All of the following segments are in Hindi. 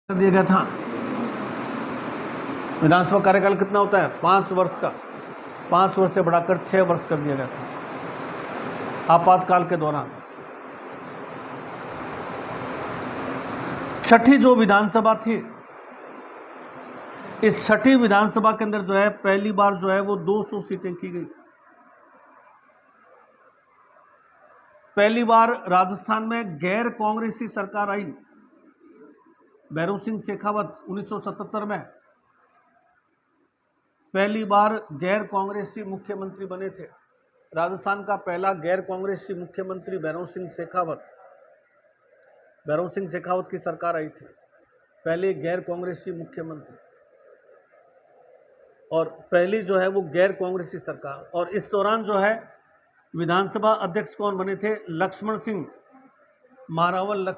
दिया गया था। विधानसभा कार्यकाल कितना होता है? 5 वर्ष का। 5 वर्ष से बढ़ाकर 6 वर्ष कर दिया गया था आपातकाल के दौरान। छठी जो विधानसभा थी, इस छठी विधानसभा के अंदर जो है पहली बार जो है वो 200 सीटें की गई। पहली बार राजस्थान में गैर कांग्रेसी सरकार आई। भैरों सिंह शेखावत 1977 में पहली बार गैर कांग्रेसी मुख्यमंत्री बने थे। राजस्थान का पहला गैर कांग्रेसी मुख्यमंत्री भैरों सिंह शेखावत की सरकार आई थी, पहले गैर कांग्रेसी मुख्यमंत्री, और पहली जो है वो गैर कांग्रेसी सरकार। और इस दौरान जो है विधानसभा अध्यक्ष कौन बने थे? लक्ष्मण सिंह महारावल,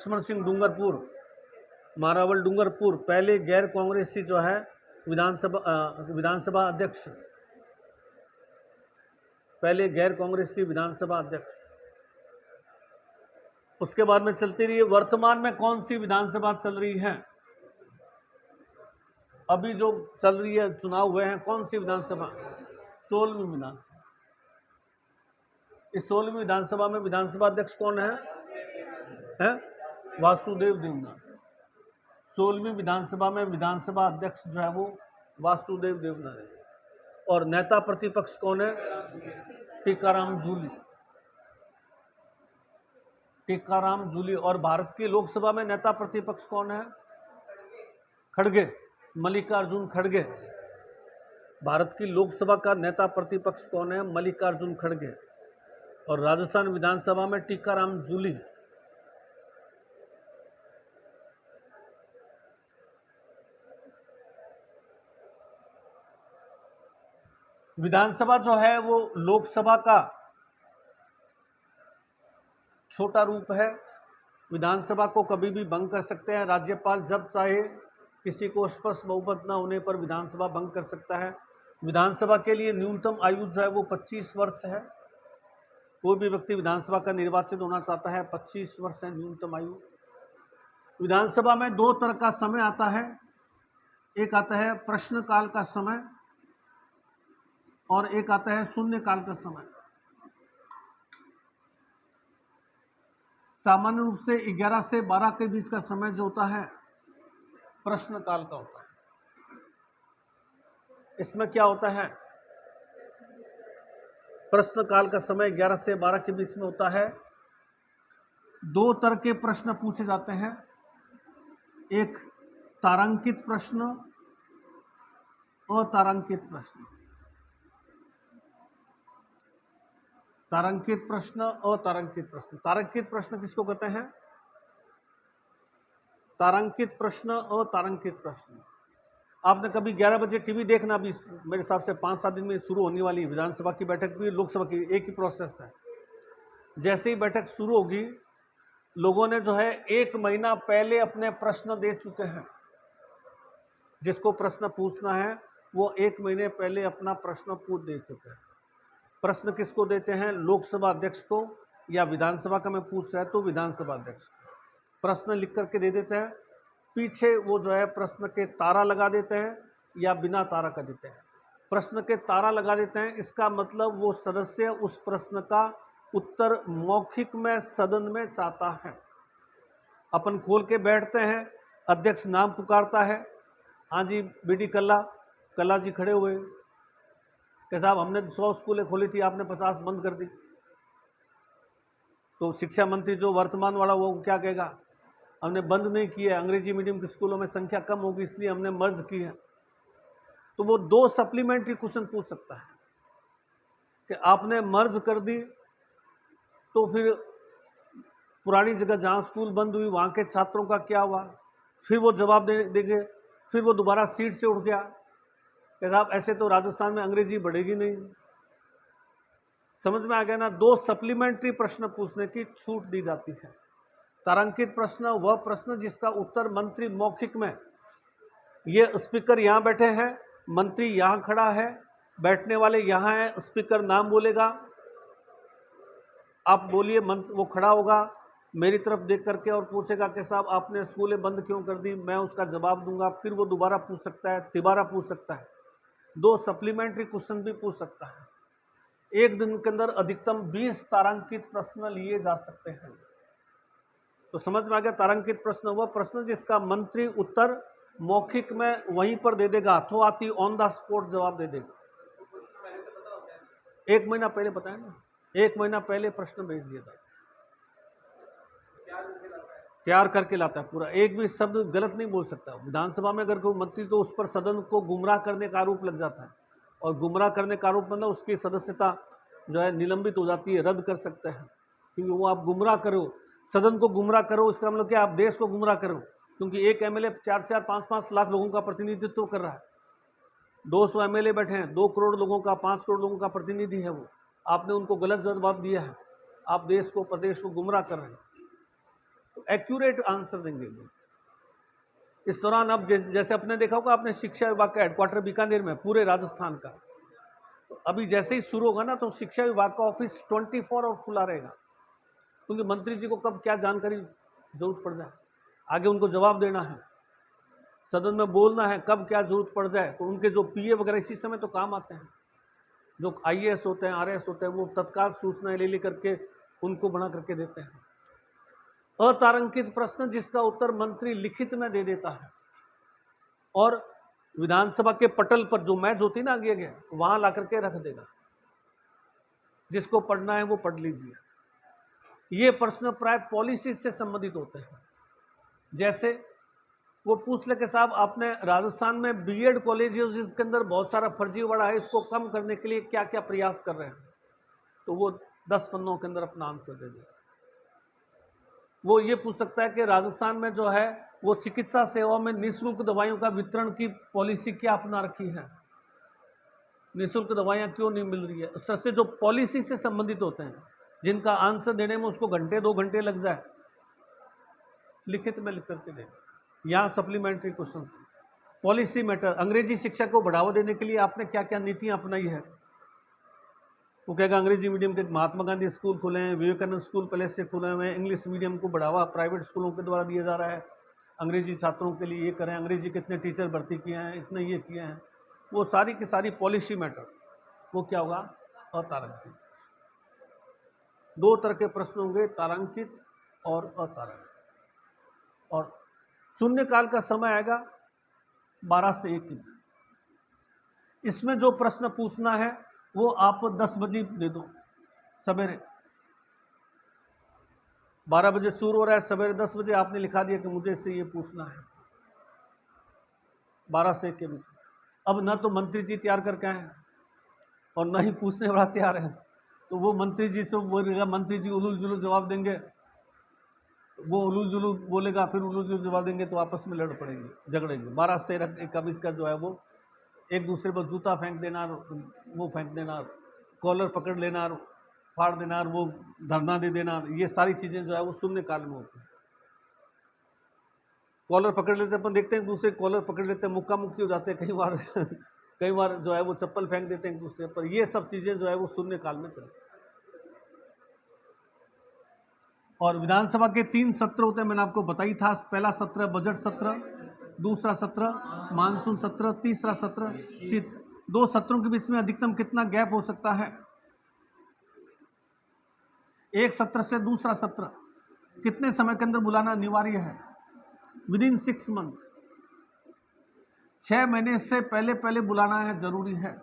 महारावल डूंगरपुर पहले गैर कांग्रेसी जो है विधानसभा अध्यक्ष, पहले गैर कांग्रेसी विधानसभा अध्यक्ष। उसके बाद में चलती रही। वर्तमान में कौन सी विधानसभा चल रही है? अभी जो चल रही है, चुनाव हुए हैं, कौन सी विधानसभा? 16वीं विधानसभा। इस 16वीं विधानसभा में विधानसभा अध्यक्ष कौन है? वासुदेव देवनानी। 16वीं विधानसभा में विधानसभा अध्यक्ष जो है वो वासुदेव देवनानी। और नेता प्रतिपक्ष कौन है? टीकाराम जूली। और भारत की लोकसभा में नेता प्रतिपक्ष कौन है? खड़गे, मल्लिकार्जुन खड़गे। भारत की लोकसभा का नेता प्रतिपक्ष कौन है? मल्लिकार्जुन खड़गे। और राजस्थान विधानसभा में टीकाराम जूली। विधानसभा जो है वो लोकसभा का छोटा रूप है। विधानसभा को कभी भी भंग कर सकते हैं राज्यपाल, जब चाहे। किसी को स्पष्ट बहुमत न होने पर विधानसभा भंग कर सकता है। विधानसभा के लिए न्यूनतम आयु जो है वो 25 वर्ष है। कोई भी व्यक्ति विधानसभा का निर्वाचित होना चाहता है, 25 वर्ष है न्यूनतम आयु। विधानसभा में 2 तरह का समय आता है। एक आता है प्रश्नकाल का समय और एक आता है शून्यकाल का समय। सामान्य रूप से 11 से 12 के बीच का समय जो होता है प्रश्नकाल का होता है। इसमें क्या होता है? प्रश्नकाल का समय 11 से 12 के बीच में होता है। 2 तरह के प्रश्न पूछे जाते हैं। एक तारांकित प्रश्न, अतारांकित प्रश्न। तारांकित प्रश्न, अतारांकित प्रश्न। तारांकित प्रश्न किसको कहते हैं? तारांकित प्रश्न, अतारांकित प्रश्न। आपने कभी 11 बजे टीवी देखना, भी मेरे हिसाब से 5-7 दिन में शुरू होने वाली विधानसभा की बैठक भी, लोकसभा की, एक ही प्रोसेस है। जैसे ही बैठक शुरू होगी, लोगों ने जो है 1 महीना पहले अपने प्रश्न दे चुके हैं। जिसको प्रश्न पूछना है वो 1 महीने पहले अपना प्रश्न पूछ दे चुके हैं। प्रश्न किसको देते हैं? लोकसभा अध्यक्ष को, या विधानसभा का मैं पूछ रहा है तो विधानसभा अध्यक्ष को प्रश्न लिख करके दे देते हैं। पीछे वो जो है प्रश्न के तारा लगा देते हैं या बिना तारा का देते हैं। प्रश्न के तारा लगा देते हैं, इसका मतलब वो सदस्य उस प्रश्न का उत्तर मौखिक में सदन में चाहता है। अपन खोल के बैठते हैं, अध्यक्ष नाम पुकारता है, हाँ जी बीडी कल्ला जी खड़े हुए कि साहब हमने 100 स्कूलें खोली थी, आपने 50 बंद कर दी। तो शिक्षा मंत्री जो वर्तमान वाला वो क्या कहेगा? हमने बंद नहीं किया, अंग्रेजी मीडियम के स्कूलों में संख्या कम होगी इसलिए हमने मर्ज की है। तो वो 2 सप्लीमेंट्री क्वेश्चन पूछ सकता है कि आपने मर्ज कर दी तो फिर पुरानी जगह जहाँ स्कूल बंद हुई वहाँ के छात्रों का क्या हुआ? फिर वो जवाब देंगे। फिर वो दोबारा सीट से उठ गया कि साहब ऐसे तो राजस्थान में अंग्रेजी बढ़ेगी नहीं। समझ में आ गया ना? 2 सप्लीमेंट्री प्रश्न पूछने की छूट दी जाती है। तारांकित प्रश्न वह प्रश्न जिसका उत्तर मंत्री मौखिक में, ये स्पीकर यहाँ बैठे हैं, मंत्री यहाँ खड़ा है, बैठने वाले यहाँ हैं, स्पीकर नाम बोलेगा, आप बोलिए, वो खड़ा होगा, मेरी तरफ देख करके और पूछेगा कि साहब आपने स्कूलें बंद क्यों कर दी, मैं उसका जवाब दूंगा, फिर वो दोबारा पूछ सकता है, तिबारा पूछ सकता है, 2 सप्लीमेंट्री क्वेश्चन भी पूछ सकता है। एक दिन के अंदर अधिकतम 20 तारांकित प्रश्न लिए जा सकते हैं। तो समझ में आ गया, तारांकित प्रश्न वह प्रश्न जिसका मंत्री उत्तर मौखिक में वहीं पर दे देगा, अथवा ऑन द स्पॉट जवाब दे देगा। 1 महीना पहले बताया ना, 1 महीना पहले प्रश्न भेज दिया जाए, तैयार करके लाता है पूरा, एक भी शब्द गलत नहीं बोल सकता। विधानसभा में अगर कोई मंत्री, तो उस पर सदन को गुमराह करने का आरोप लग जाता है, और गुमराह करने का आरोप मतलब उसकी सदस्यता जो है निलंबित हो जाती है, रद्द कर सकते हैं, क्योंकि वो आप गुमराह करो, सदन को गुमराह करो, इसका मतलब क्या, आप देश को गुमराह करो, क्योंकि एक एमएलए 4-4, 5-5 लाख लोगों का प्रतिनिधित्व कर रहा है, 200 एमएलए बैठे हैं, 2 करोड़ लोगों का, 5 करोड़ लोगों का प्रतिनिधि है वो, आपने उनको गलत जवाब दिया है, आप देश को, प्रदेश को गुमराह कर रहे हैं, तो एक्यूरेट आंसर देंगे। इस दौरान अब जैसे आपने देखा होगा, आपने शिक्षा विभाग का हेडक्वार्टर बीकानेर में, पूरे राजस्थान का, तो अभी जैसे ही शुरू होगा ना, तो शिक्षा विभाग का ऑफिस 24 और खुला रहेगा, क्योंकि मंत्री जी को कब क्या जानकारी जरूरत पड़ जाए, आगे उनको जवाब देना है, सदन में बोलना है, कब क्या जरूरत पड़ जाए, तो उनके जो पीए वगैरह इसी समय तो काम आते हैं, जो आईएएस होते हैं, आरएएस होते हैं, वो तत्काल सूचनाएं ले करके उनको बना करके देते हैं। अतारांकित प्रश्न जिसका उत्तर मंत्री लिखित में दे देता है, और विधानसभा के पटल पर जो मैच होती है ना आगे आगे, वहां ला करके रख देगा, जिसको पढ़ना है वो पढ़ लीजिए। ये प्रश्न प्राय पॉलिसी से संबंधित होते हैं, जैसे वो पूछ ले कि साहब आपने राजस्थान में बीएड कॉलेज है जिसके अंदर बहुत सारा फर्जीवाड़ा है, इसको कम करने के लिए क्या क्या प्रयास कर रहे हैं, तो वो 10 पन्नों के अंदर अपना आंसर दे देगा। वो ये पूछ सकता है कि राजस्थान में जो है वो चिकित्सा सेवा में निःशुल्क दवाइयों का वितरण की पॉलिसी क्या अपना रखी है, निःशुल्क दवाइयाँ क्यों नहीं मिल रही है। उस तरह से जो पॉलिसी से संबंधित होते हैं, जिनका आंसर देने में उसको घंटे 2 घंटे लग जाए, लिखित में लिख करके दें। यहाँ सप्लीमेंट्री क्वेश्चन, पॉलिसी मैटर, अंग्रेजी शिक्षा को बढ़ावा देने के लिए आपने क्या क्या नीतियाँ अपनाई है। वो कहेगा अंग्रेजी मीडियम के महात्मा गांधी स्कूल खुले हैं, विवेकानंद स्कूल पहले से खुले हुए हैं, इंग्लिश मीडियम को बढ़ावा प्राइवेट स्कूलों के द्वारा दिया जा रहा है, अंग्रेजी छात्रों के लिए ये करें, अंग्रेजी कितने टीचर भर्ती किए हैं, इतने ये किए हैं, वो सारी की सारी पॉलिसी मैटर, वो क्या होगा, अतारांकित। 2 तरह के प्रश्न होंगे, तारांकित और अतारांकित। और शून्यकाल का समय आएगा 12 से 1 की। इसमें जो प्रश्न पूछना है वो आप 10 बजे दे दो, सवेरे 12 बजे शुरू हो रहा है, सवेरे 10 बजे आपने लिखा दिया कि मुझे इससे ये पूछना है, 12 से 1 के बीच। अब ना तो मंत्री जी तैयार करके आए हैं और ना ही पूछने वाला तैयार है, तो वो मंत्री जी से बोलेगा, मंत्री जी उलूल जुलूल जवाब देंगे, वो उलूल जुलूल बोलेगा, फिर उलूल जुलूल जवाब देंगे, तो आपस में लड़ पड़ेंगे, झगड़ेंगे। 12 से 1 का बीच का जो है वो एक दूसरे पर जूता फेंक देना, वो फेंक देना, कॉलर पकड़ लेना, फाड़ देना, वो धरना दे देना, ये सारी चीज़ें जो है वो शून्य काल में होती है। कॉलर पकड़ लेते हैं, अपन देखते हैं एक दूसरे कॉलर पकड़ लेते हैं, मुक्का मुक्की हो जाते हैं, कई बार जो है वो चप्पल फेंक देते हैं एक दूसरे पर, ये सब चीज़ें जो है वो शून्य काल में चलती हैं। और विधानसभा के 3 सत्र होते हैं, मैंने आपको बताई था। पहला सत्र बजट सत्र, दूसरा सत्र मानसून सत्र, तीसरा सत्र शीत। 2 सत्रों के बीच में अधिकतम कितना गैप हो सकता है। एक सत्र से दूसरा सत्र कितने समय के अंदर बुलाना अनिवार्य है, विदिन 6 मंथ, 6 महीने से पहले पहले बुलाना है, जरूरी है।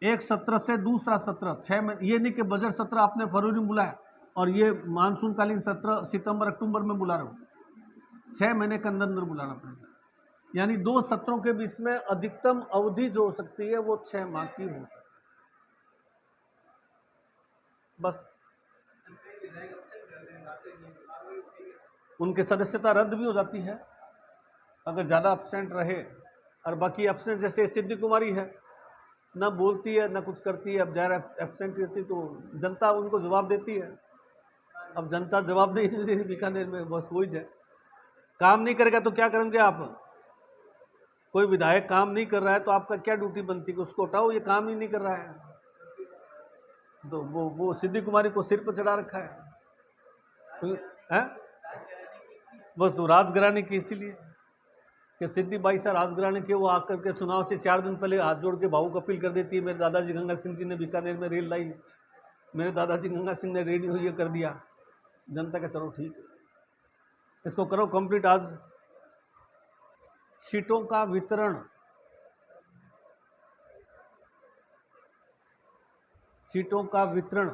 एक सत्र से दूसरा सत्र 6 महीने, ये नहीं कि बजट सत्र आपने फरवरी में बुलाया और ये मानसूनकालीन सत्र सितंबर अक्टूबर में बुला रहे हो, 6 महीने के अंदर अंदर बुलाना पड़ेगा। यानी 2 सत्रों के बीच में अधिकतम अवधि जो हो सकती है वो 6 माह की हो सकती है। बस उनकी सदस्यता रद्द भी हो जाती है अगर ज़्यादा एब्सेंट रहे। और बाकी एब्सेंट जैसे सिद्धि कुमारी है, ना बोलती है ना कुछ करती है, अब ज़्यादा एब्सेंट रहती तो जनता उनको जवाब देती है। अब जनता जवाब नहीं दे रही बीकानेर में, बस वही जाए। काम नहीं करेगा तो क्या करेंगे आप। कोई विधायक काम नहीं कर रहा है तो आपका क्या ड्यूटी बनती है कि उसको हटाओ, ये काम ही नहीं कर रहा है, तो वो सिद्धि कुमारी को सिर पर चढ़ा रखा है। है बस वो राजघराने की, इसीलिए कि सिद्धि बाई सा राजघराने के, वो आकर के चुनाव से 4 दिन पहले हाथ जोड़ के भावुक अपील कर देती है, मेरे दादाजी गंगा सिंह जी ने बीकानेर में रेल लाई, मेरे दादाजी गंगा सिंह ने रेडियो ये कर दिया। जनता के चलो ठीक है, इसको करो कंप्लीट। आज सीटों का वितरण, सीटों का वितरण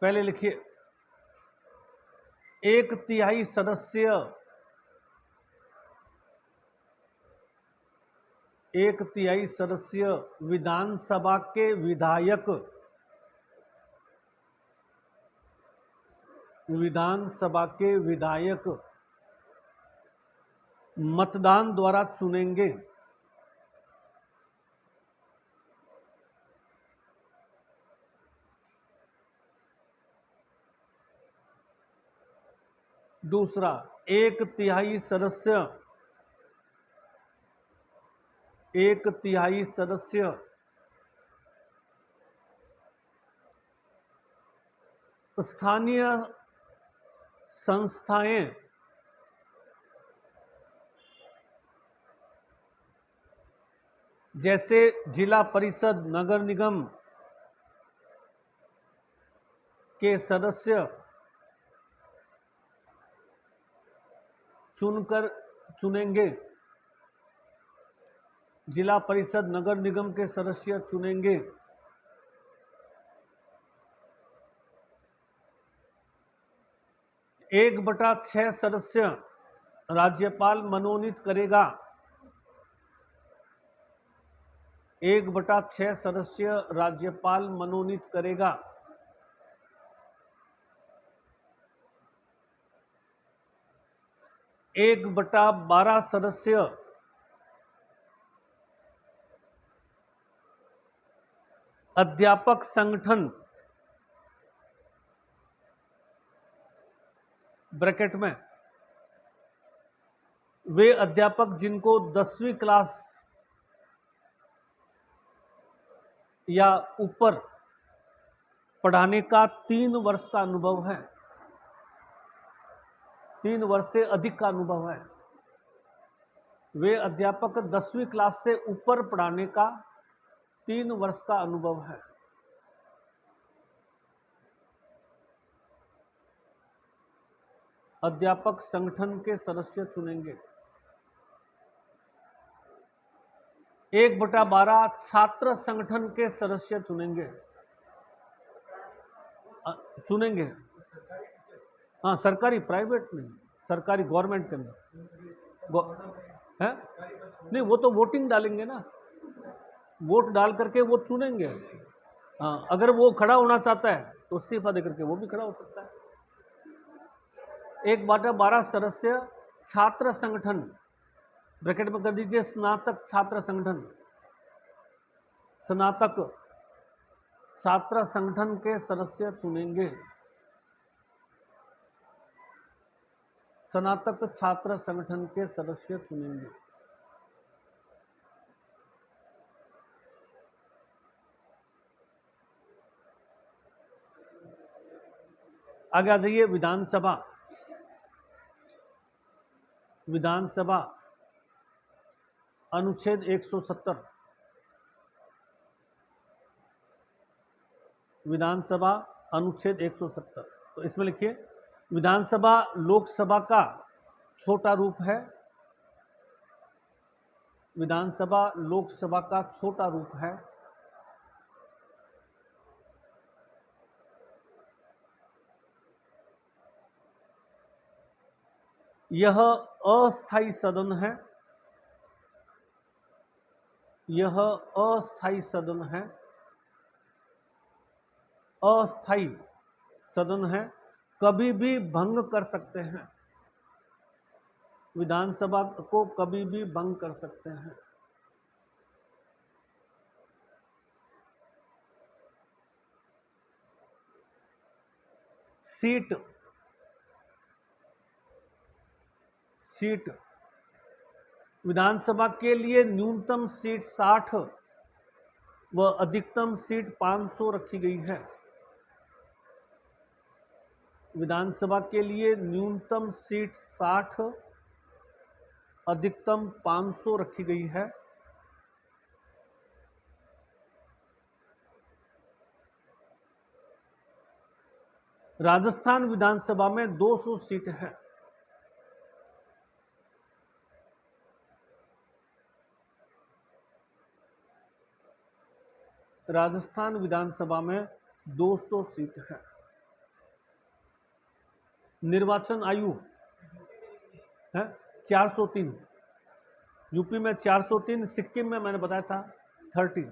पहले लिखिए, 1/3 सदस्य, 1/3 सदस्य विधानसभा के विधायक, विधानसभा के विधायक मतदान द्वारा चुनेंगे। दूसरा, 1/3 सदस्य, 1/3 सदस्य स्थानीय संस्थाएं जैसे जिला परिषद, नगर निगम के सदस्य चुनेंगे, जिला परिषद नगर निगम के सदस्य चुनेंगे। एक बटा 6 सदस्य राज्यपाल मनोनीत करेगा, 1/6 सदस्य राज्यपाल मनोनीत करेगा। 1/12 सदस्य अध्यापक संगठन, ब्रैकेट में वे अध्यापक जिनको 10वीं क्लास या ऊपर पढ़ाने का 3 वर्ष का अनुभव है, 3 वर्ष से अधिक का अनुभव है, वे अध्यापक 10वीं क्लास से ऊपर पढ़ाने का 3 वर्ष का अनुभव है। अध्यापक संगठन के सदस्य चुनेंगे। 1/12 छात्र संगठन के सदस्य चुनेंगे, चुनेंगे। हाँ, सरकारी, प्राइवेट नहीं, सरकारी गवर्नमेंट के अंदर है नहीं, वो तो वोटिंग डालेंगे ना, वोट डाल करके वो चुनेंगे। हाँ, अगर वो खड़ा होना चाहता है तो इस्तीफा देकर के वो भी खड़ा हो सकता है। 1/12 सदस्य छात्र संगठन, ब्रैकेट में कर दीजिए स्नातक छात्र संगठन, स्नातक छात्र संगठन के सदस्य चुनेंगे, स्नातक छात्र संगठन के सदस्य चुनेंगे। आगे आ जाइए, विधानसभा, विधानसभा अनुच्छेद 170, विधानसभा अनुच्छेद 170। तो इसमें लिखिए, विधानसभा लोकसभा का छोटा रूप है, विधानसभा लोकसभा का छोटा रूप है। यह अस्थायी सदन है, यह अस्थायी सदन है, अस्थायी सदन है, कभी भी भंग कर सकते हैं, विधानसभा को कभी भी भंग कर सकते हैं। सीट, सीट विधानसभा के लिए न्यूनतम सीट 60 व अधिकतम सीट 500 रखी गई है। विधानसभा के लिए न्यूनतम सीट 60, अधिकतम 500 रखी गई है। राजस्थान विधानसभा में 200 सीट है। राजस्थान विधानसभा में 200 सीट है। निर्वाचन आयु है 403, यूपी में 403, सिक्किम में मैंने बताया था 30,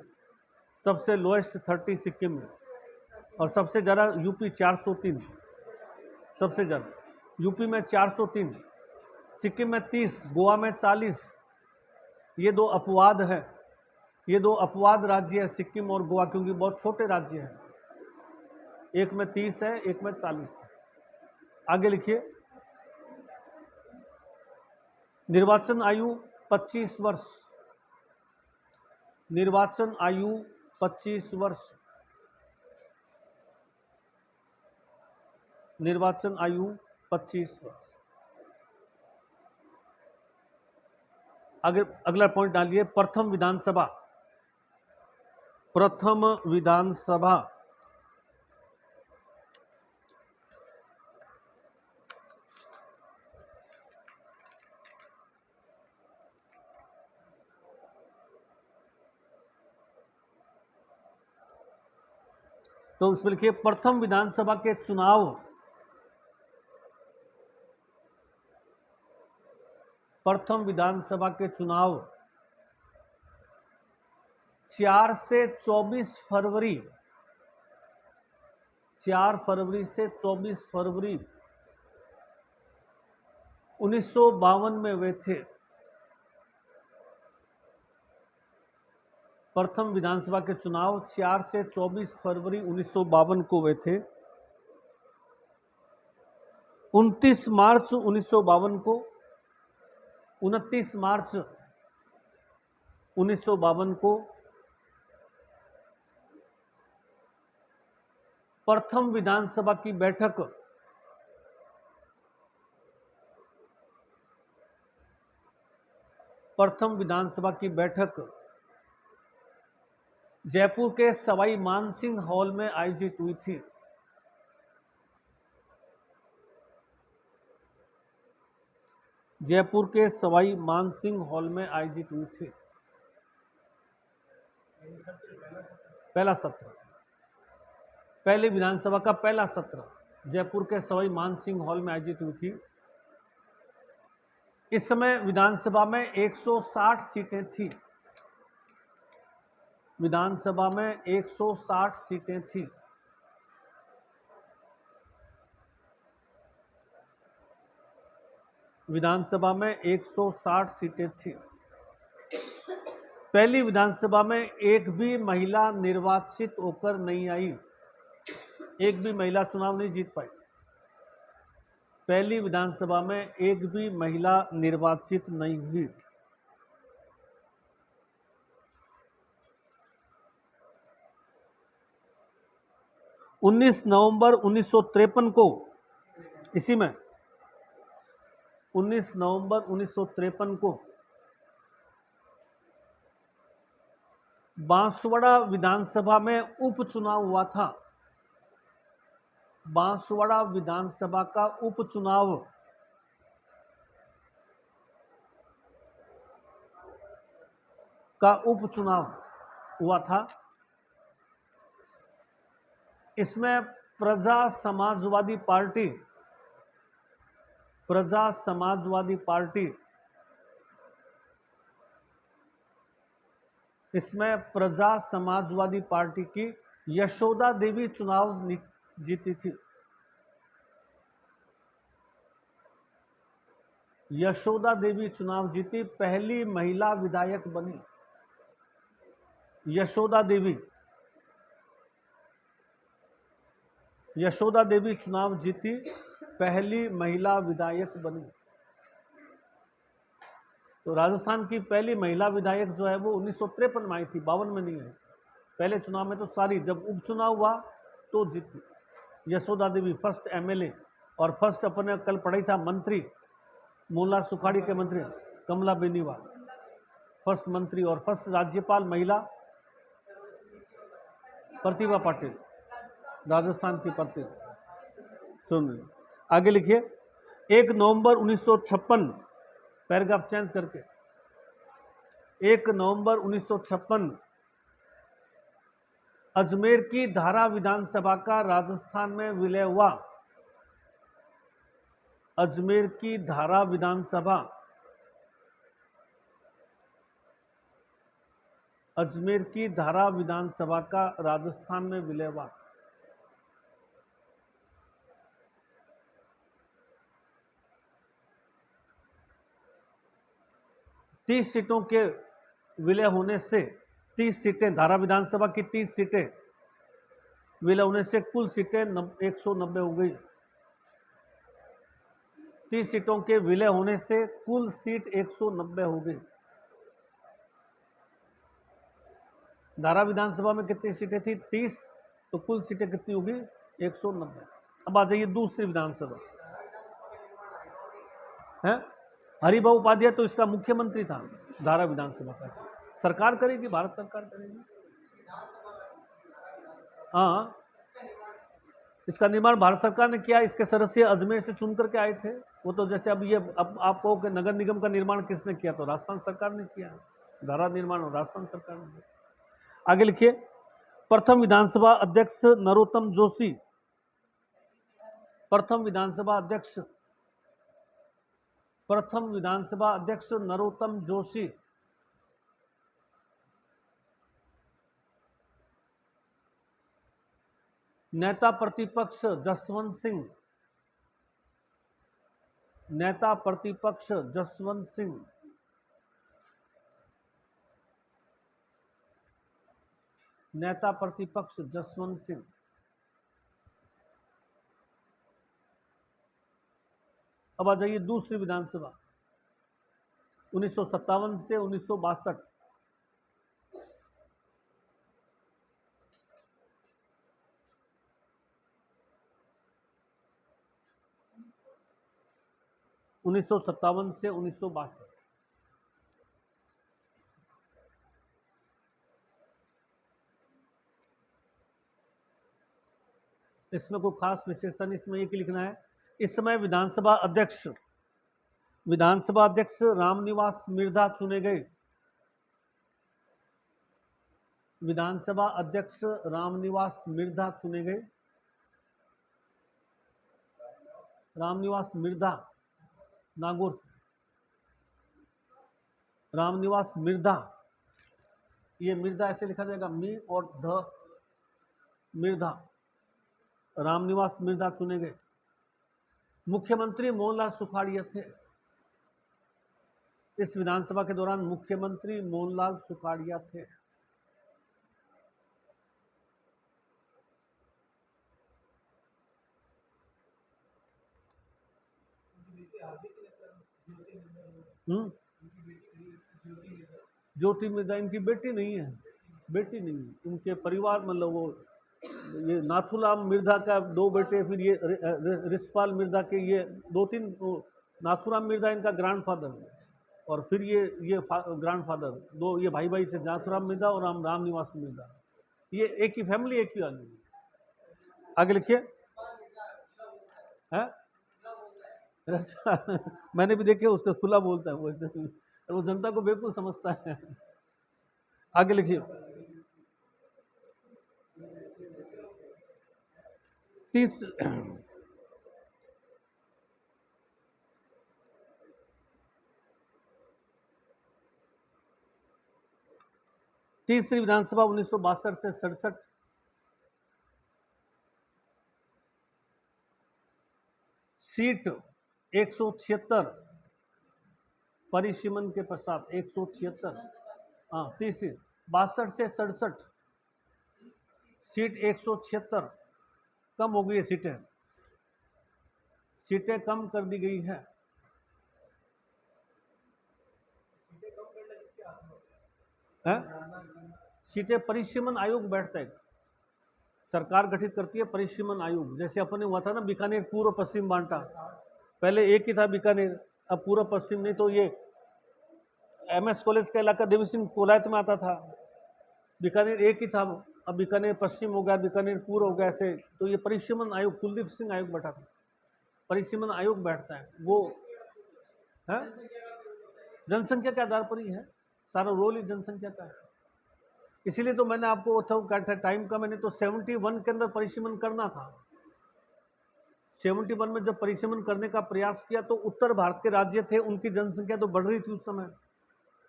सबसे लोएस्ट 30 सिक्किम में, और सबसे ज़्यादा यूपी 403, सबसे ज़्यादा यूपी में 403, सिक्किम में 30, गोवा में 40। ये दो अपवाद है, ये दो अपवाद राज्य है सिक्किम और गोवा, क्योंकि बहुत छोटे राज्य हैं। एक में 30 है, एक में 40 है। आगे लिखिए, निर्वाचन आयु 25 वर्ष, निर्वाचन आयु 25 वर्ष, निर्वाचन आयु 25 वर्ष। अगला पॉइंट डालिए, प्रथम विधानसभा, प्रथम विधानसभा तो उसमें लिखिए, प्रथम विधानसभा के चुनाव, प्रथम विधानसभा के चुनाव 4 से 24 फरवरी, 4 फरवरी से 24 फरवरी 1952 में हुए थे। प्रथम विधानसभा के चुनाव 4 से 24 फरवरी 1952 को हुए थे। 29 मार्च 1952 को, 29 मार्च 1952 को प्रथम विधानसभा की बैठक जयपुर के सवाई मानसिंह हॉल में आयोजित हुई थी। जयपुर के सवाई मानसिंह हॉल में आयोजित हुई थी। पहला सत्र, पहले विधानसभा का पहला सत्र जयपुर के सवाई मानसिंह हॉल में आयोजित हुई थी। इस समय विधानसभा में 160 सीटें थी। विधानसभा में 160 सीटें थी। विधानसभा में 160 सीटें थी। पहली विधानसभा में एक भी महिला निर्वाचित होकर नहीं आई, एक भी महिला चुनाव नहीं जीत पाई। पहली विधानसभा में एक भी महिला निर्वाचित नहीं हुई। उन्नीस नवंबर 1953 को, इसी में 19 नवंबर 1953 को बांसवाड़ा विधानसभा में उपचुनाव हुआ था। बांसवाड़ा विधानसभा का उपचुनाव हुआ था। इसमें प्रजा समाजवादी पार्टी इसमें प्रजा समाजवादी पार्टी की यशोदा देवी चुनाव जीती थी। यशोदा देवी चुनाव जीती, पहली महिला विधायक बनी। यशोदा देवी चुनाव जीती, पहली महिला विधायक बनी। तो राजस्थान की पहली महिला विधायक जो है वो 1953 में आई थी, 52 में नहीं आई। पहले चुनाव में तो सारी, जब उपचुनाव हुआ तो जीती। यशोदा देवी फर्स्ट एमएलए और फर्स्ट अपन ने कल पढ़ी था मंत्री मोहनलाल सुखाड़ी के मंत्री कमला बेनीवाल फर्स्ट मंत्री, और फर्स्ट राज्यपाल महिला प्रतिभा पाटिल, राजस्थान की प्रतिभा। सुन आगे लिखिए, 1 नवंबर 1956, पैराग्राफ चेंज करके, 1 नवंबर 1956 अजमेर की धारा विधानसभा का राजस्थान में विलय हुआ। अजमेर की धारा विधानसभा, अजमेर की धारा विधानसभा का राजस्थान में विलय हुआ। तीस सीटों के विलय होने से, 30 सीटें, धारा विधानसभा की 30 सीटें विलय होने से कुल सीटें 190 हो गई। 30 सीटों के विलय होने से कुल सीट 190 हो गई। धारा विधानसभा में कितनी सीटें थी? 30, तो कुल सीटें कितनी होगी? 190। अब आ जाइए दूसरी विधानसभा है। हरिभाऊ उपाध्याय तो इसका मुख्यमंत्री था, धारा विधानसभा का। सरकार करेगी, भारत सरकार करेगी। हाँ, इसका निर्माण भारत सरकार ने किया। इसके सदस्य अजमेर से चुन करके आए थे। वो तो जैसे अब ये अब आप कहो कि नगर निगम का निर्माण किसने किया, तो राजस्थान सरकार ने किया। धारा निर्माण राजस्थान सरकार ने किया। आगे लिखिए, प्रथम विधानसभा अध्यक्ष नरोत्तम जोशी, प्रथम विधानसभा अध्यक्ष, प्रथम विधानसभा अध्यक्ष नरोत्तम जोशी। नेता प्रतिपक्ष जसवंत सिंह, नेता प्रतिपक्ष जसवंत सिंह। नेता प्रतिपक्ष जसवंत सिंह। अब आ जाइए दूसरी विधानसभा, 1957 से 1962। उन्नीस सौ सत्तावन से 1962। इसमें कोई खास विशेषण इसमें एक लिखना है। इस समय विधानसभा अध्यक्ष रामनिवास मिर्धा चुने गए। विधानसभा अध्यक्ष रामनिवास मिर्धा चुने गए। रामनिवास मिर्धा, नागौर से रामनिवास मिर्धा। ये मिर्धा ऐसे लिखा जाएगा, मी और ध मिर्धा। रामनिवास मिर्धा चुने गए। मुख्यमंत्री मोहनलाल सुखाड़िया थे। इस विधानसभा के दौरान मुख्यमंत्री मोहनलाल सुखाड़िया थे। ज्योति मिर्धा इनकी बेटी नहीं है, बेटी नहीं है। इनके परिवार मतलब वो ये नाथूराम मिर्धा का 2 बेटे, फिर ये रिशपाल मिर्धा के ये 2-3, नाथूराम मिर्धा इनका ग्रैंडफादर है, और फिर ये ग्रैंडफादर, 2 ये भाई भाई थे, नाथूराम मिर्धा और रामनिवास मिर्धा। ये एक ही फैमिली, एक ही आदमी। आगे लिखिए, है मैंने भी देखे, उसका खुला बोलता है वो जनता को बेवकूफ समझता है। आगे लिखिए, तीसरी विधानसभा 1962 से 67। सीट 176, परिसीमन के पश्चात 176। हाँ, तीसरी 62 से 67 सीट 176 कम हो गई है। सीटें कम कर दी गई है। सीटें परिसीमन आयोग बैठता है, सरकार गठित करती है परिसीमन आयोग। जैसे अपने हुआ था ना बीकानेर पूर्व पश्चिम बांटा, पहले एक ही था बीकानेर, अब पूर्व पश्चिम, नहीं तो ये MS कॉलेज का इलाका देवी सिंह कोलायत में आता था, बीकानेर एक ही था, अब बीकानेर पश्चिम हो गया, बीकानेर पूर्व हो गया, ऐसे। तो ये परिसीमन आयोग कुलदीप सिंह आयोग बैठा था, परिसीमन आयोग बैठता है वो है जनसंख्या के आधार पर ही है, सारा रोल ही जनसंख्या का है। इसीलिए तो मैंने आपको टाइम का मैंने तो 71 के अंदर परिसीमन करना था। 71 में जब परिसीमन करने का प्रयास किया तो उत्तर भारत के राज्य थे, उनकी जनसंख्या तो बढ़ रही थी उस समय,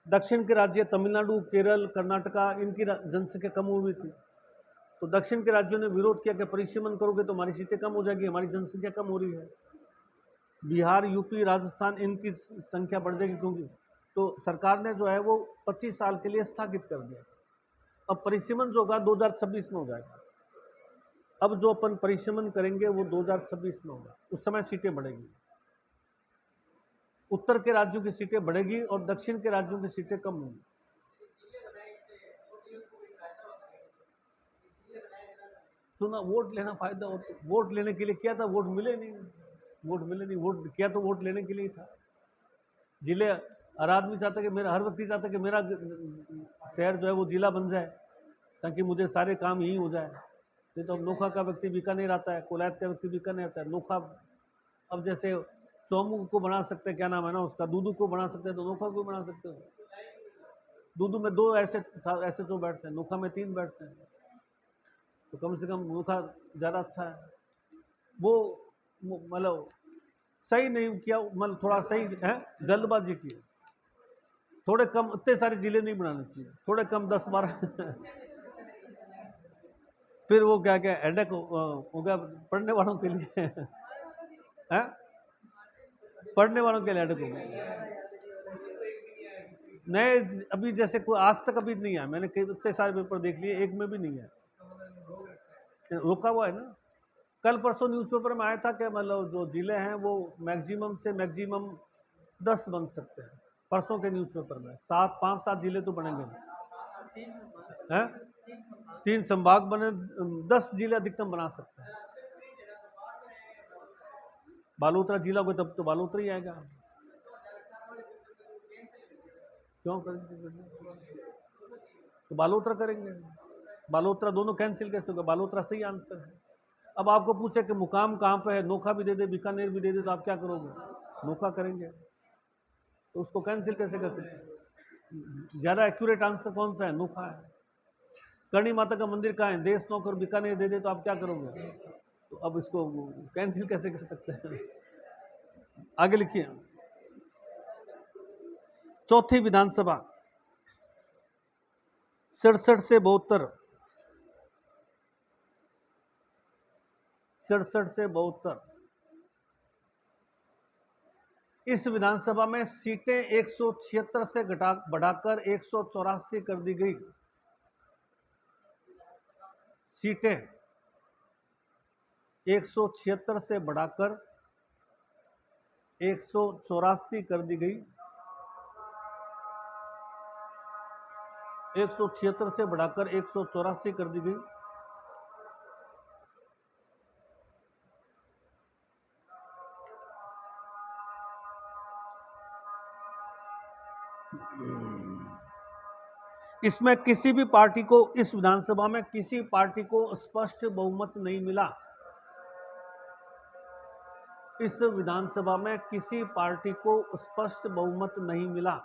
दक्षिण के राज्य तमिलनाडु, केरल, कर्नाटका, इनकी जनसंख्या कम हुई थी। तो दक्षिण के राज्यों ने विरोध किया कि परिसीमन करोगे तो हमारी सीटें कम हो जाएगी, हमारी जनसंख्या कम हो रही है। बिहार, यूपी, राजस्थान, इनकी संख्या बढ़ जाएगी, क्योंकि तो सरकार ने जो है वो 25 साल के लिए स्थगित कर दिया। अब परिसीमन जो होगा 2026 में हो जाएगा। अब जो अपन परिसीमन करेंगे वो 2026 में होगा, उस समय सीटें बढ़ेगी, उत्तर के राज्यों की सीटें बढ़ेगी और दक्षिण के राज्यों की सीटें कम होंगी। सुना, वोट लेना फायदा होता, वोट लेने के लिए किया था, वोट मिले नहीं, वोट किया तो वोट लेने के लिए था। जिले हर आदमी चाहता कि मेरा, हर व्यक्ति चाहता कि मेरा शहर जो है वो जिला बन जाए, ताकि मुझे सारे काम यहीं हो जाए। नहीं तो नोखा का व्यक्ति बीकानेर आता है, कोलायत का व्यक्ति बीकानेर आता है, नोखा अब जैसे चौमू को बना सकते हैं, क्या नाम है ना उसका, दूदू को बना सकते हैं, तो नोखा को बना सकते हो। दूदू में 2 ऐसे जो बैठते हैं, नोखा में 3 बैठते हैं, तो कम से कम नोखा ज़्यादा अच्छा है। वो मतलब सही नहीं किया, मतलब थोड़ा सही है, जल्दबाजी की, थोड़े कम, इतने सारे जिले नहीं बनाने चाहिए, थोड़े कम 10-12 फिर वो क्या क्या हेडेक हो गया पढ़ने वालों के लिए है, पढ़ने वालों के लिए हेडेक हो गया। नए अभी जैसे कोई आज तक अभी नहीं आया, मैंने इतने सारे पेपर देख लिए, एक में भी नहीं है, रोका हुआ है ना। कल परसों न्यूज़पेपर में आया था कि मतलब जो जिले हैं वो मैक्सिमम से मैक्सिमम 10 बन सकते हैं, परसों के न्यूज़पेपर में 5-7 जिले तो बनेंगे हैं, 3 संभाग बने, 10 जिले अधिकतम बना सकते हैं। बालोतरा जिला को तब तो बालोतरा ही आएगा, क्यों करेंगे, तो बालोतरा करेंगे, बालोतरा दोनों कैंसिल कैसे होगा, बालोतरा सही आंसर है। अब आपको पूछे कि मुकाम कहाँ पे है, नोखा भी दे दे, बीकानेर भी दे दे, तो आप क्या करोगे, नोखा करेंगे, तो उसको कैंसिल कैसे कर सकते हैं। ज़्यादा एक्यूरेट आंसर कौन सा है, नोखा है। करणी माता का मंदिर कहाँ है, देश नौकर बीकानेर दे दे, तो आप क्या करोगे, तो अब इसको कैंसिल कैसे कर सकते हैं। आगे लिखिए, चौथी विधानसभा 67 से 72, 67 से 72, इस विधानसभा में सीटें 176 से बढ़ाकर 184 कर दी गई। सीटें 176 से बढ़ाकर 184 कर दी गई, 176 से बढ़ाकर 184 कर दी गई। इसमें किसी भी पार्टी को, इस विधानसभा में किसी पार्टी को स्पष्ट बहुमत नहीं मिला। इस विधानसभा में किसी पार्टी को स्पष्ट बहुमत नहीं मिला।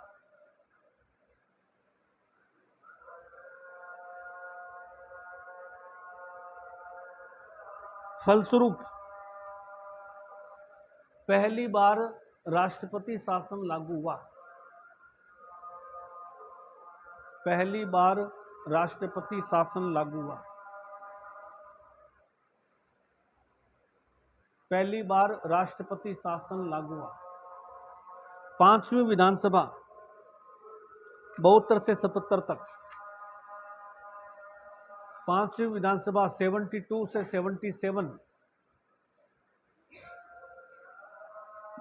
फलस्वरूप पहली बार राष्ट्रपति शासन लागू हुआ। पहली बार राष्ट्रपति शासन लागू हुआ। पहली बार राष्ट्रपति शासन लागू हुआ। पांचवी विधानसभा 72 से 77 तक, पांचवी विधानसभा 72 से 77,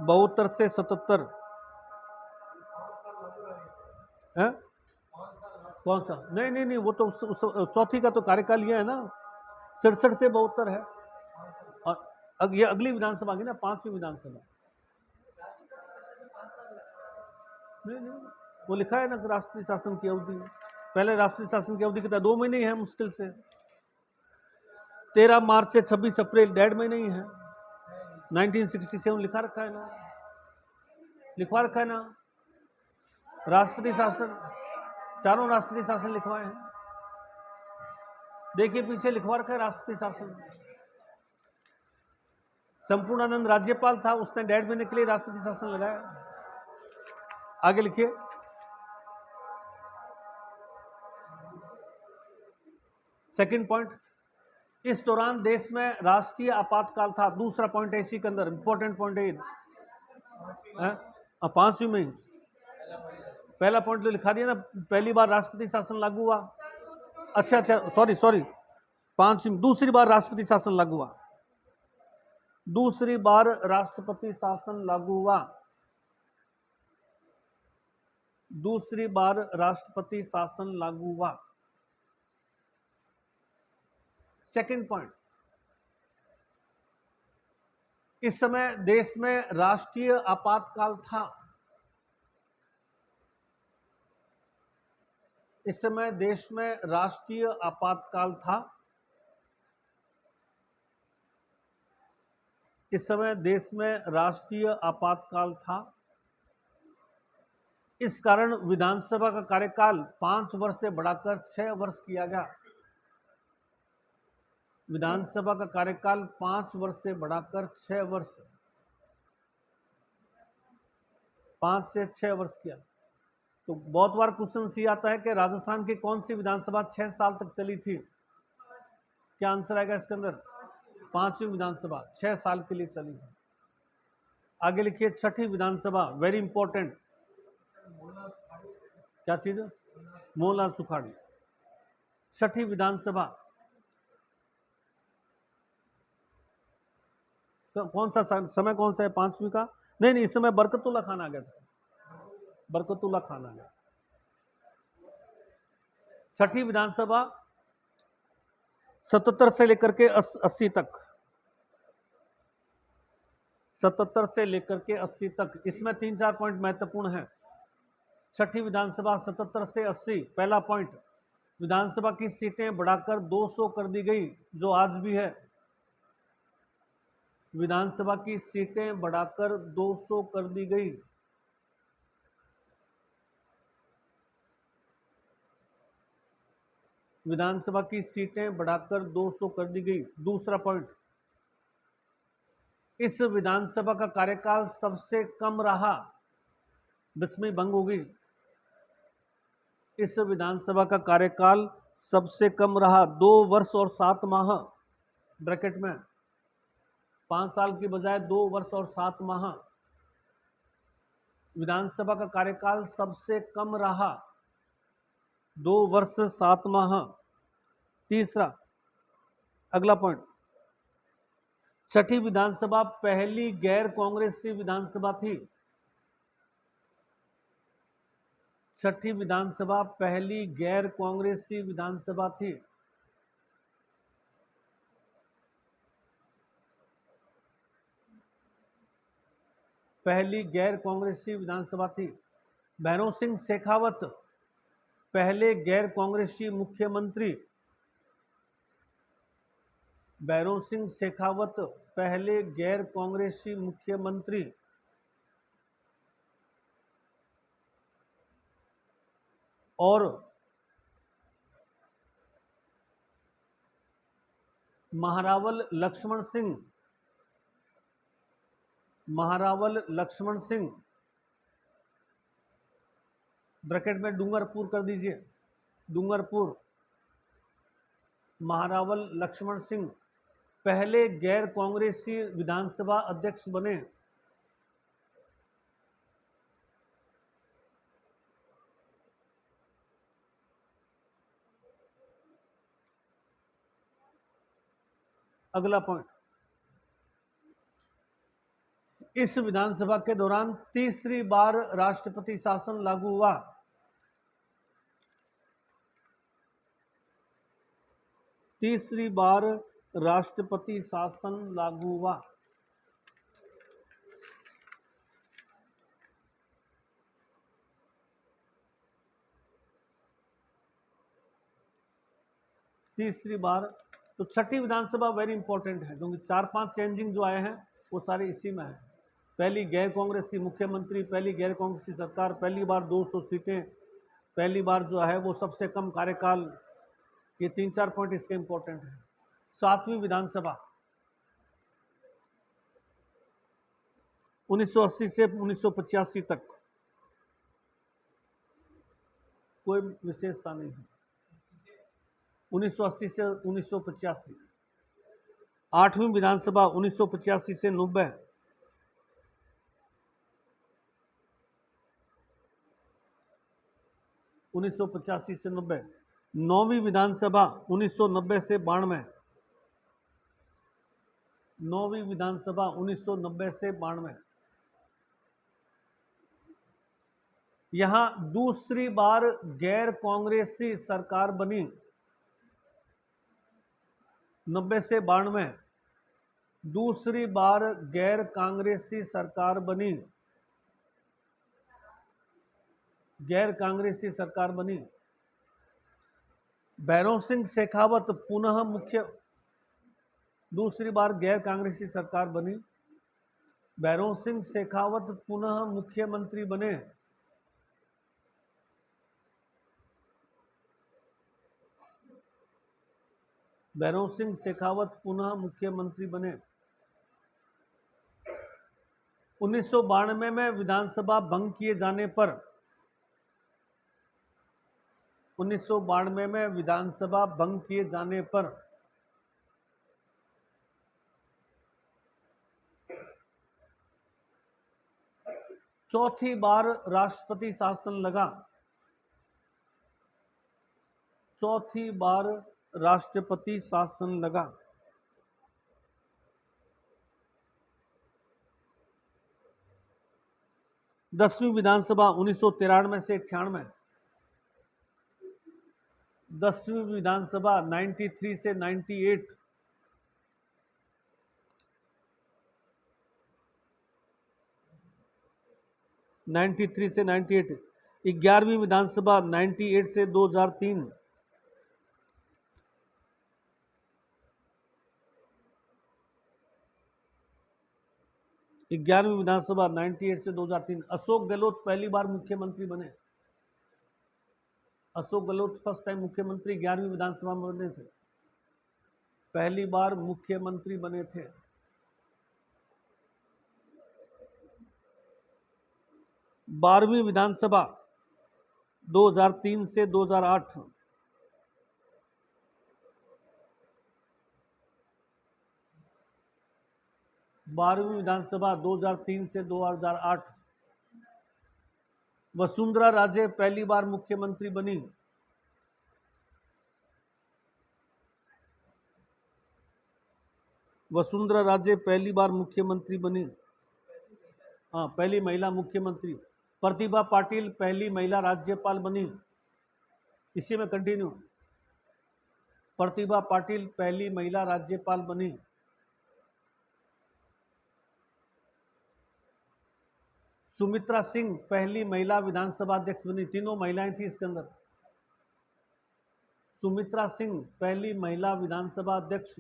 72 से 77 है, कौन सा, नहीं, वो तो चौथी का तो कार्यकाल यह है ना, 67 से 72 है। और ये अगली विधानसभा की ना, 5वीं विधानसभा। नहीं, वो लिखा है ना कि राष्ट्रपति शासन की अवधि, पहले राष्ट्रपति शासन की अवधि कितना 2 महीने ही है मुश्किल से। 13 मार्च से 26 अप्रैल 1.5 महीने ही है। 1967 लिखा रखा है ना, लिखवा रखा है ना राष्ट्रपति शासन, चारों राष्ट्रपति शासन लिखवाए हैं। देखिए पीछे लिखवा रखा है राष्ट्रपति शासन। संपूर्णानंद राज्यपाल था, उसने 1.5 महीने के लिए राष्ट्रपति शासन लगाया। आगे लिखिए। सेकंड पॉइंट, इस दौरान देश में राष्ट्रीय आपातकाल था। दूसरा पॉइंट है इसी के अंदर, इंपॉर्टेंट पॉइंट है। 5वीं में पहला पॉइंट तो लिखा दिया ना, पहली बार राष्ट्रपति शासन लागू हुआ। अच्छा, सॉरी 5वीं, दूसरी बार राष्ट्रपति शासन लागू हुआ। दूसरी बार राष्ट्रपति शासन लागू हुआ। दूसरी बार राष्ट्रपति शासन लागू हुआ। सेकंड पॉइंट, इस समय देश में राष्ट्रीय आपातकाल था। इस समय देश में राष्ट्रीय आपातकाल था। इस समय देश में राष्ट्रीय आपातकाल था। इस कारण विधानसभा का कार्यकाल 5 वर्ष से बढ़ाकर 6 वर्ष किया गया। विधानसभा का कार्यकाल 5 वर्ष से बढ़ाकर 6 वर्ष, 5 से 6 वर्ष किया। तो बहुत बार क्वेश्चन ये आता है कि राजस्थान की कौन सी विधानसभा 6 साल तक चली थी? क्या आंसर आएगा इसके अंदर? 5वीं विधानसभा 6 साल के लिए चली है। आगे लिखिए, छठी विधानसभा, वेरी इंपॉर्टेंट। क्या चीज है? मोहनलाल सुखाड़ी। छठी विधानसभा तो कौन सा समय कौन सा है 5वीं का? नहीं, इस समय बरकतुल्ला खान आ गया था। बरकतुल्ला खान आ गया। छठी विधानसभा 77 से लेकर के 80 तक, 77 से लेकर के 80 तक। इसमें 3-4 पॉइंट महत्वपूर्ण हैं। छठी विधानसभा 77 से 80। पहला पॉइंट, विधानसभा की सीटें बढ़ाकर 200 कर दी गई, जो आज भी है। विधानसभा की सीटें बढ़ाकर 200 कर दी गई। विधानसभा की सीटें बढ़ाकर 200 कर दी गई। दूसरा पॉइंट, इस विधानसभा का कार्यकाल सबसे कम रहा, बीच में भंग हो गई। इस विधानसभा का कार्यकाल सबसे कम रहा, 2 वर्ष और 7 माह, ब्रैकेट में 5 साल की बजाय 2 वर्ष और 7 माह। विधानसभा का कार्यकाल सबसे कम रहा, 2 वर्ष 7 माह। तीसरा, अगला पॉइंट, छठी विधानसभा पहली गैर कांग्रेसी विधानसभा थी। छठी विधानसभा पहली गैर कांग्रेसी विधानसभा थी। पहली गैर कांग्रेसी विधानसभा थी। भैरों सिंह शेखावत पहले गैर कांग्रेसी मुख्यमंत्री। भैरों सिंह शेखावत पहले गैर कांग्रेसी मुख्यमंत्री। और महारावल लक्ष्मण सिंह, महारावल लक्ष्मण सिंह, ब्रैकेट में डूंगरपुर कर दीजिए, डूंगरपुर। महारावल लक्ष्मण सिंह पहले गैर कांग्रेसी विधानसभा अध्यक्ष बने। अगला पॉइंट, इस विधानसभा के दौरान तीसरी बार राष्ट्रपति शासन लागू हुआ। तीसरी बार राष्ट्रपति शासन लागू हुआ। तीसरी बार। तो छठी विधानसभा वेरी इंपॉर्टेंट है, क्योंकि 4-5 चेंजिंग जो आए हैं वो सारे इसी में है। पहली गैर कांग्रेसी मुख्यमंत्री, पहली गैर कांग्रेसी सरकार, पहली बार 200 सीटें, पहली बार जो है वो सबसे कम कार्यकाल। ये 3-4 पॉइंट इसके इंपॉर्टेंट है। 7वीं विधानसभा 1980 से 1985 तक, कोई विशेषता नहीं है। 1980 से 1985। 8वीं विधानसभा 1985 से 90। 1985 से 90। 9वीं विधानसभा 1990 से 92। 9वीं विधानसभा 1990 से 92। यहां दूसरी बार गैर कांग्रेसी सरकार बनी 90 से 92। दूसरी बार गैर कांग्रेसी सरकार बनी, गैर कांग्रेसी सरकार बनी। भैरव सिंह शेखावत पुनः मुख्य, दूसरी बार गैर कांग्रेसी सरकार बनी। भैरव सिंह शेखावत पुनः मुख्यमंत्री बने। भैरव सिंह शेखावत पुनः मुख्यमंत्री बने। 1992 में विधानसभा भंग किए जाने पर, 1992 में विधानसभा भंग किए जाने पर चौथी बार राष्ट्रपति शासन लगा। चौथी बार राष्ट्रपति शासन लगा। 10वीं विधानसभा 1993 से 98। 10वीं विधानसभा 93 से 98। 93 से 98। 11वीं विधानसभा 98 से 2003। 11वीं विधानसभा 98 से 2003। अशोक गहलोत पहली बार मुख्यमंत्री बने। अशोक गहलोत फर्स्ट टाइम मुख्यमंत्री 11वीं विधानसभा में बने थे, पहली बार मुख्यमंत्री बने थे। 12वीं विधानसभा 2003 से 2008। 12वीं विधानसभा 2003 से 2008। वसुंधरा राजे पहली बार मुख्यमंत्री बनी। वसुंधरा राजे पहली बार मुख्यमंत्री बनी। हाँ, पहली महिला मुख्यमंत्री। प्रतिभा पाटिल पहली महिला राज्यपाल बनी। इसी में कंटिन्यू। प्रतिभा पाटिल पहली महिला राज्यपाल बनी। सुमित्रा सिंह पहली महिला विधानसभा अध्यक्ष बनी। तीनों महिलाएं थी इसके अंदर। सुमित्रा सिंह पहली महिला विधानसभा अध्यक्ष।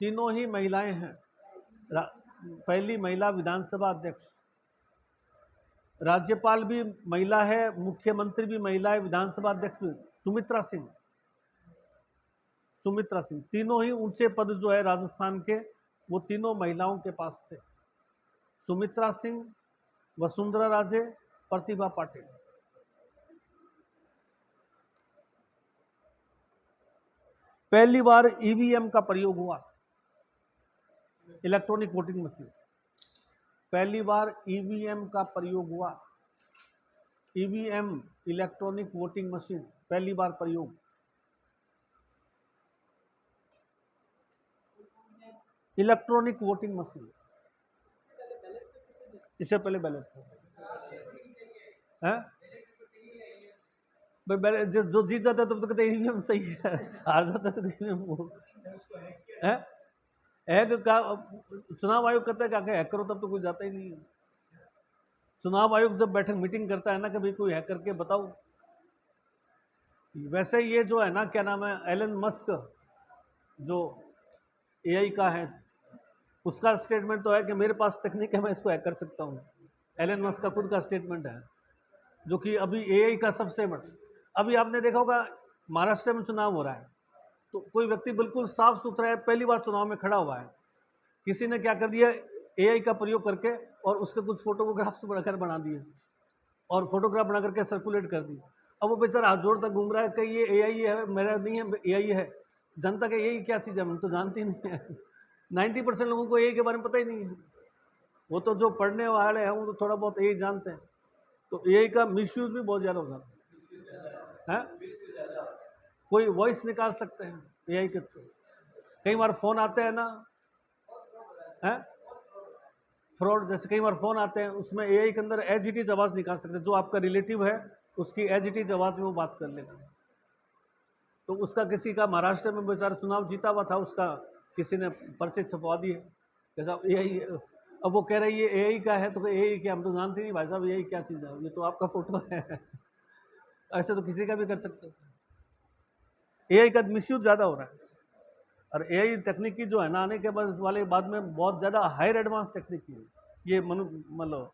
तीनों ही महिलाएं हैं। पहली महिला विधानसभा अध्यक्ष। राज्यपाल भी महिला है, मुख्यमंत्री भी महिला है, विधानसभा अध्यक्ष भी सुमित्रा सिंह। सुमित्रा सिंह। तीनों ही ऊंचे पद जो है राजस्थान के, वो तीनों महिलाओं के पास थे। सुमित्रा सिंह, वसुंधरा राजे, प्रतिभा पाटिल। पहली बार ईवीएम का प्रयोग हुआ, इलेक्ट्रॉनिक वोटिंग मशीन। पहली बार ईवीएम का प्रयोग हुआ। ईवीएम, इलेक्ट्रॉनिक वोटिंग मशीन, पहली बार प्रयोग। Electronic voting machine. इससे पहले बैलेट था। भाई जो जीत जाता है तब तो कहते ईवीएम सही है, हार जाता है तो ईवीएम वो है। हैक का चुनाव आयोग कहता है कि हैक करो, तब तो कोई जाता ही नहीं है। चुनाव आयोग जब बैठक मीटिंग करता है ना कि भाई कोई हैक करके बताओ। वैसे ये जो है ना, क्या नाम है, एलन मस्क जो एआई का है, उसका स्टेटमेंट तो है कि मेरे पास टेक्निक है, मैं इसको हैक कर सकता हूँ। एलन मस्क का खुद का स्टेटमेंट है, जो कि अभी एआई का सबसे बड़ा। अभी आपने देखा होगा महाराष्ट्र में चुनाव हो रहा है, तो कोई व्यक्ति बिल्कुल साफ सुथरा है, पहली बार चुनाव में खड़ा हुआ है, किसी ने क्या कर दिया, एआई का प्रयोग करके और उसके कुछ फोटोग्राफ्स बनाकर बना दिए और फोटोग्राफ बना करके सर्कुलेट कर दिए। अब वो बेचारा हाथ जोड़ तक घूम रहा है कि ये एआई है, मेरा नहीं है, एआई है। जनता के एआई क्या चीज़ है, हम तो जानती नहीं है। 90% लोगों को एआई के बारे में पता ही नहीं है। वो तो जो पढ़ने वाले हैं वो तो थोड़ा बहुत एआई जानते हैं। तो एआई का मिसयूज भी बहुत ज़्यादा हो जाता है। कोई वॉइस निकाल सकते हैं एआई के थ्रू। कई बार फ़ोन आते हैं ना, है फ्रॉड, जैसे कई बार फ़ोन आते हैं, उसमें एआई के अंदर एज इट इज आवाज़ निकाल सकते हैं, जो आपका रिलेटिव है उसकी एज इट इज आवाज़ में वो बात कर लेगा। तो उसका किसी का महाराष्ट्र में बेचारा चुनाव जीता हुआ था, उसका किसी ने पर्चे छपवा दिए कि साहब एआई। अब वो कह रही है एआई का है, तो एआई क्या, हम तो जानते नहीं भाई साहब एआई क्या चीज़ है, ये तो आपका फोटो है। ऐसे तो किसी का भी कर सकते हैं। एआई का मिसयूज ज़्यादा हो रहा है, और एआई तकनीकी जो है ना, आने के बाद इस वाले बाद में बहुत ज़्यादा हायर एडवांस टेक्निक है ये। मतलब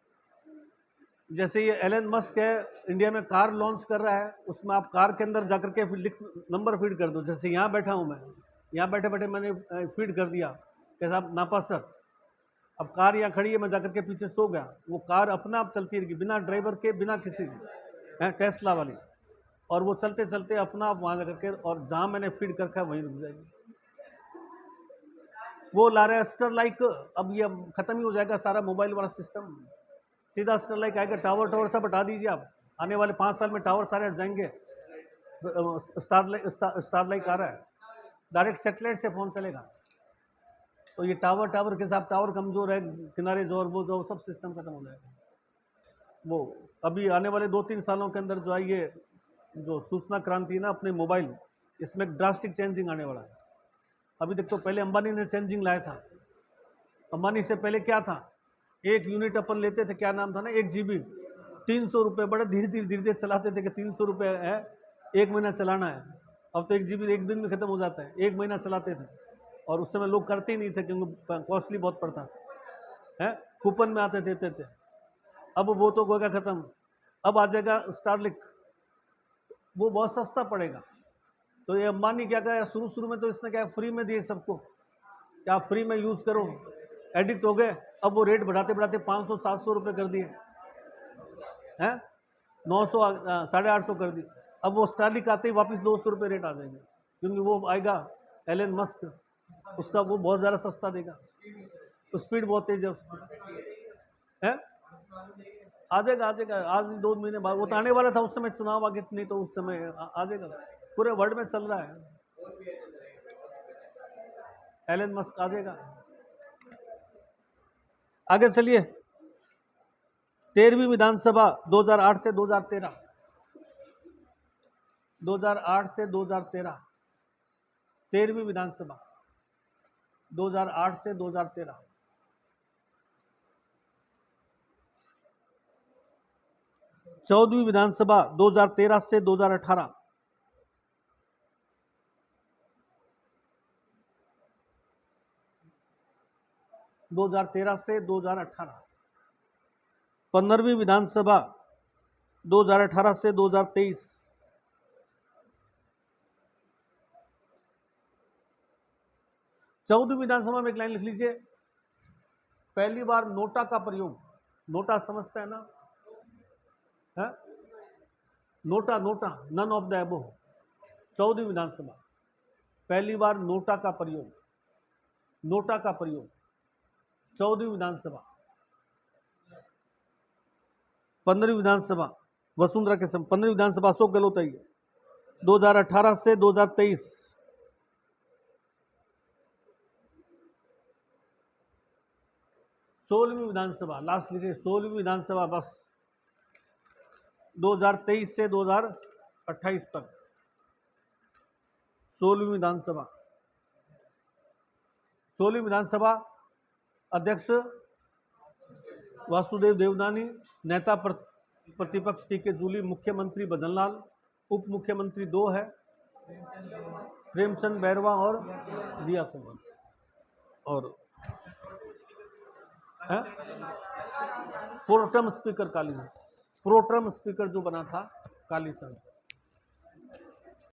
जैसे ये एलन मस्क है, इंडिया में कार लॉन्च कर रहा है, उसमें आप कार के अंदर जाकर के नंबर फीड कर दो। जैसे यहाँ बैठा हूँ मैं, यहाँ बैठे बैठे मैंने फीड कर दिया कि साहब नापा सर, अब कार यहाँ खड़ी है, मैं जाकर के पीछे सो गया, वो कार अपना आप चलती रहेगी बिना ड्राइवर के, बिना किसी के, टेस्ला वाली, और वो चलते चलते अपना आप वहाँ जाकर के, और जहाँ मैंने फीड कर रखा वहीं रुक जाएगी। वो ला रहे स्टरलाइक, अब ये खत्म ही हो जाएगा सारा मोबाइल वाला सिस्टम, सीधा स्टरलाइक आएगा। टावर सब हटा दीजिए आप, आने वाले 5 साल में टावर सारे हट जाएंगे। स्टारलाइक आ रहा है, डायरेक्ट सेटेलाइट से फ़ोन चलेगा। तो ये टावर के साथ टावर कमज़ोर है, किनारे जोर, वो जो सब सिस्टम खत्म हो जाएगा। वो अभी आने वाले 2-3 सालों के अंदर जो है, ये जो सूचना क्रांति है ना अपने मोबाइल, इसमें ड्रास्टिक चेंजिंग आने वाला है। अभी तक तो पहले अंबानी ने चेंजिंग लाया था। अंबानी से पहले क्या था, 1 यूनिट अपन लेते थे, क्या नाम था ना, 1 GB 300 रुपये, बड़े धीरे धीरे चलाते थे कि 300 रुपये है, 1 महीना चलाना है। अब तो 1 GB 1 दिन में ख़त्म हो जाता है, 1 महीना चलाते थे, और उस समय लोग करते ही नहीं थे क्योंकि कॉस्टली बहुत पड़ता है, कूपन में आते देते थे। अब वो तो होगा ख़त्म। अब आ जाएगा स्टारलिंक, वो बहुत सस्ता पड़ेगा। तो ये अंबानी क्या कहा, शुरू में तो इसने क्या फ्री में दिए सबको, क्या आप फ्री में यूज़ करो, एडिक्ट हो गए। अब वो रेट बढ़ाते बढ़ाते 500-700 रुपये कर दिए हैं, 900 850 कर दी। अब वो स्टारलिंक आते ही वापस 200 रुपये रेट आ जाएंगे, क्योंकि वो आएगा एलन मस्क, उसका वो बहुत ज़्यादा सस्ता देगा, तो स्पीड बहुत तेज है उसकी, है। आ जाएगा आज 2 महीने बाद, वो तो आने वाला था उस समय, चुनाव आगे नहीं तो उस समय आ जाएगा। पूरे वर्ल्ड में चल रहा है, एलन मस्क आ जाएगा। आगे चलिए, 13वीं विधानसभा 2008 से 2013, 2008 से 2013, 13वीं विधानसभा 2008 से 2013। चौदहवीं विधानसभा 2013 से 2018, 2013 से 2018। 15वीं विधानसभा 2018 से 2023। 14वीं विधानसभा में एक लाइन लिख लीजिए, पहली बार नोटा का प्रयोग, नोटा समझते हैं ना, है NOTA, none of the above. 14वीं विधानसभा, पहली बार नोटा का प्रयोग, 14वीं विधानसभा। 15वीं विधानसभा वसुंधरा के समय, 15वीं विधानसभा अशोक गहलोत आई है, 2018 से 2023। 16वीं विधानसभा, लास्ट लिखिए, 16वीं विधानसभा बस 2023 से 2024। 28 तक 16वीं विधानसभा। 16वीं विधानसभा अध्यक्ष वासुदेव देवनानी, नेता प्रतिपक्ष टीके जूली, मुख्यमंत्री भजनलाल, उप मुख्यमंत्री 2 है, प्रेमचंद बैरवा और दिया कुमार, और प्रोटर्म स्पीकर जो बना था कालीचंद से।